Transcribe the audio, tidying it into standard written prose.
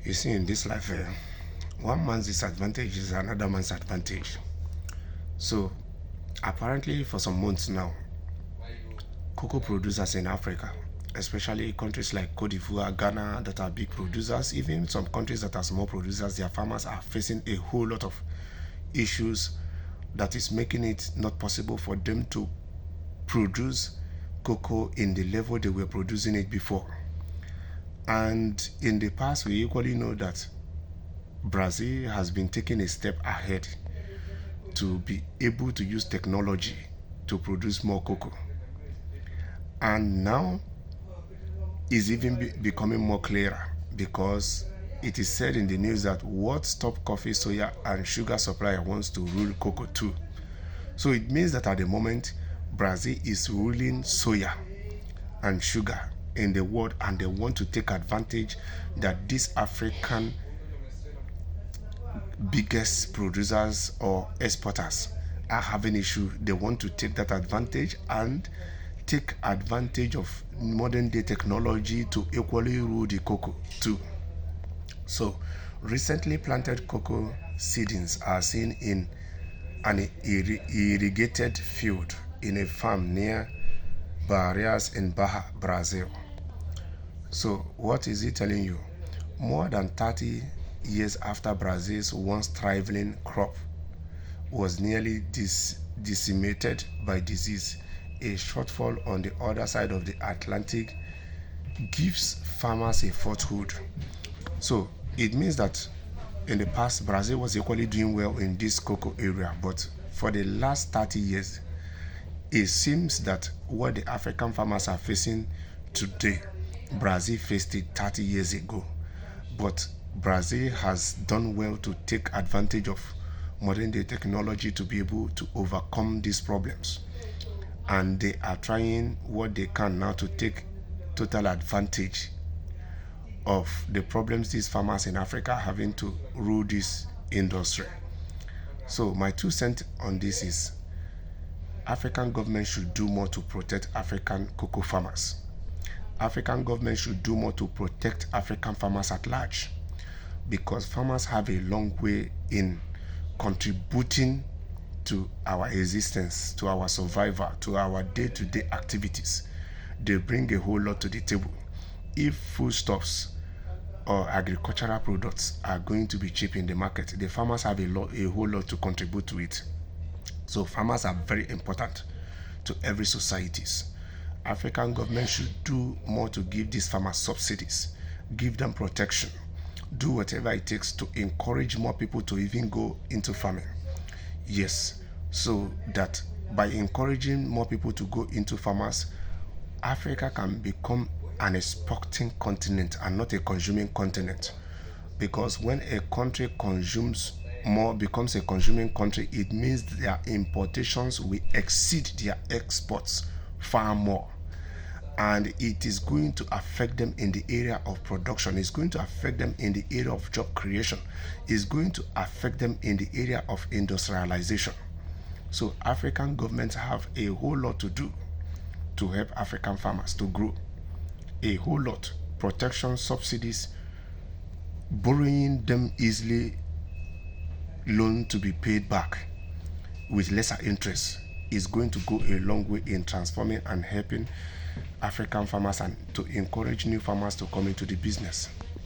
You see, in this life, one man's disadvantage is another man's advantage. So, apparently, for some months now, cocoa producers in Africa, especially countries like Cote d'Ivoire, Ghana, that are big producers, even some countries that are small producers, their farmers are facing a whole lot of issues that is making it not possible for them to produce cocoa in the level they were producing it before. And in the past, we equally know that Brazil has been taking a step ahead to be able to use technology to produce more cocoa. And now is even becoming more clearer because it is said in the news that what Stop Coffee, Soya, and Sugar Supplier wants to rule cocoa too. So it means that at the moment, Brazil is ruling soya and sugar in the world, and they want to take advantage that these African biggest producers or exporters are having issue. They want to take that advantage and take advantage of modern day technology to equally rule the cocoa too. So recently planted cocoa seedlings are seen in an irrigated field in a farm near Barreiras in Bahia, Brazil. So what is he telling you? More than 30 years after Brazil's once thriving crop was nearly decimated by disease, a shortfall on the other side of the Atlantic gives farmers a foothold. So it means that in the past, Brazil was equally doing well in this cocoa area, but for the last 30 years, it seems that what the African farmers are facing today, Brazil faced it 30 years ago. But Brazil has done well to take advantage of modern day technology to be able to overcome these problems. And they are trying what they can now to take total advantage of the problems these farmers in Africa are having to rule this industry. So my 2 cents on this is African government should do more to protect African cocoa farmers. African government should do more to protect African farmers at large because farmers have a long way in contributing to our existence, to our survival, to our day-to-day activities. They bring a whole lot to the table. If foodstuffs or agricultural products are going to be cheap in the market, the farmers have a whole lot to contribute to it. So farmers are very important to every societies. African government should do more to give these farmers subsidies, give them protection, do whatever it takes to encourage more people to even go into farming. Yes, so that by encouraging more people to go into farmers, Africa can become an exporting continent and not a consuming continent. Because when a country consumes more, becomes a consuming country, it means their importations will exceed their exports far more. And it is going to affect them in the area of production, it's going to affect them in the area of job creation, it's going to affect them in the area of industrialization. So African governments have a whole lot to do to help African farmers to grow. A whole lot. Protection, subsidies, borrowing them easily, loan to be paid back with lesser interest is going to go a long way in transforming and helping African farmers and to encourage new farmers to come into the business.